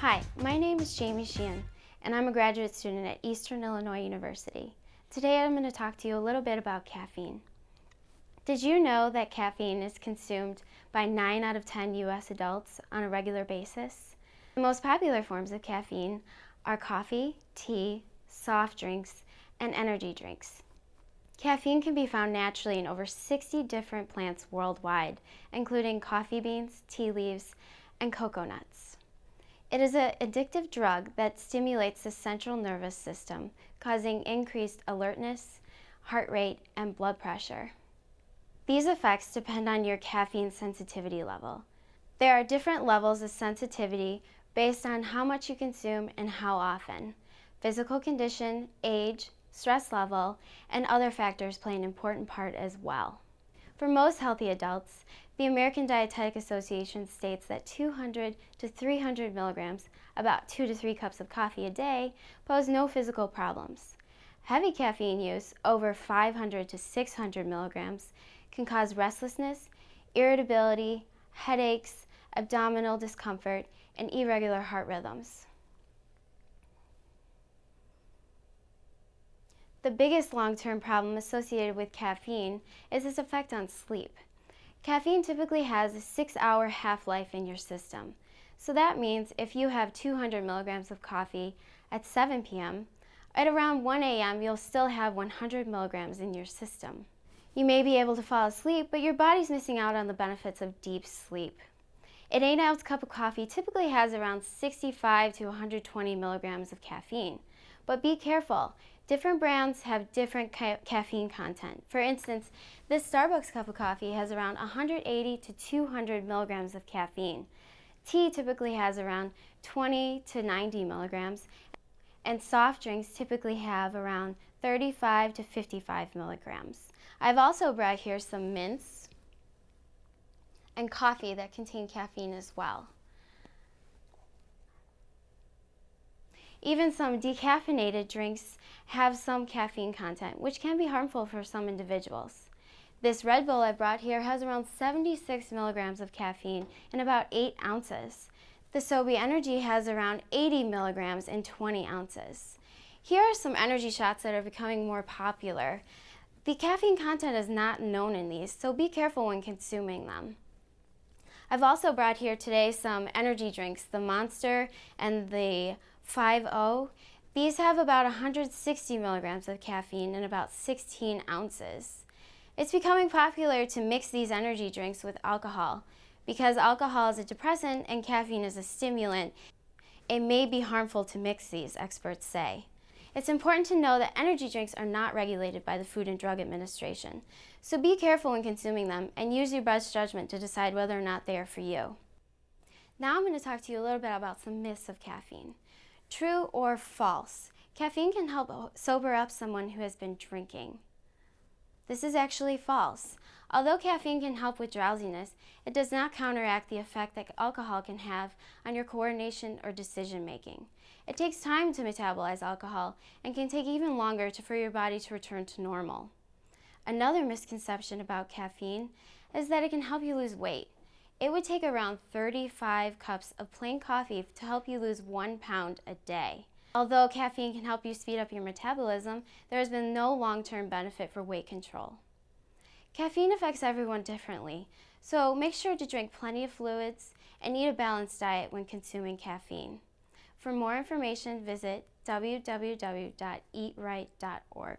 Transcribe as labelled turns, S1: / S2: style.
S1: Hi, my name is Jamie Sheehan, and I'm a graduate student at Eastern Illinois University. Today I'm going to talk to you a little bit about caffeine. Did you know that caffeine is consumed by 9 out of 10 U.S. adults on a regular basis? The most popular forms of caffeine are coffee, tea, soft drinks, and energy drinks. Caffeine can be found naturally in over 60 different plants worldwide, including coffee beans, tea leaves, and cocoa nuts. It is an addictive drug that stimulates the central nervous system, causing increased alertness, heart rate, and blood pressure. These effects depend on your caffeine sensitivity level. There are different levels of sensitivity based on how much you consume and how often. Physical condition, age, stress level, and other factors play an important part as well. For most healthy adults, the American Dietetic Association states that 200 to 300 milligrams, about 2 to 3 cups of coffee a day, pose no physical problems. Heavy caffeine use, over 500 to 600 milligrams, can cause restlessness, irritability, headaches, abdominal discomfort, and irregular heart rhythms. The biggest long-term problem associated with caffeine is its effect on sleep. Caffeine typically has a 6-hour half-life in your system. So that means if you have 200 milligrams of coffee at 7 p.m., at around 1 a.m. you'll still have 100 milligrams in your system. You may be able to fall asleep, but your body's missing out on the benefits of deep sleep. An 8-ounce cup of coffee typically has around 65 to 120 milligrams of caffeine. But be careful. Different brands have different caffeine content. For instance, this Starbucks cup of coffee has around 180 to 200 milligrams of caffeine. Tea typically has around 20 to 90 milligrams, and soft drinks typically have around 35 to 55 milligrams. I've also brought here some mints and coffee that contain caffeine as well. Even some decaffeinated drinks have some caffeine content, which can be harmful for some individuals. This Red Bull I brought here has around 76 milligrams of caffeine in about 8 ounces. The Sobe Energy has around 80 milligrams in 20 ounces. Here are some energy shots that are becoming more popular. The caffeine content is not known in these, so be careful when consuming them. I've also brought here today some energy drinks, the Monster and the 5-0. These have about 160 milligrams of caffeine in about 16 ounces. It's becoming popular to mix these energy drinks with alcohol. Because alcohol is a depressant and caffeine is a stimulant, it may be harmful to mix these, experts say. It's important to know that energy drinks are not regulated by the Food and Drug Administration, so be careful when consuming them and use your best judgment to decide whether or not they are for you. Now I'm going to talk to you a little bit about some myths of caffeine. True or false? Caffeine can help sober up someone who has been drinking. This is actually false. Although caffeine can help with drowsiness, it does not counteract the effect that alcohol can have on your coordination or decision making. It takes time to metabolize alcohol and can take even longer for your body to return to normal. Another misconception about caffeine is that it can help you lose weight. It would take around 35 cups of plain coffee to help you lose 1 pound a day. Although caffeine can help you speed up your metabolism, there has been no long-term benefit for weight control. Caffeine affects everyone differently, so make sure to drink plenty of fluids and eat a balanced diet when consuming caffeine. For more information, visit www.eatright.org.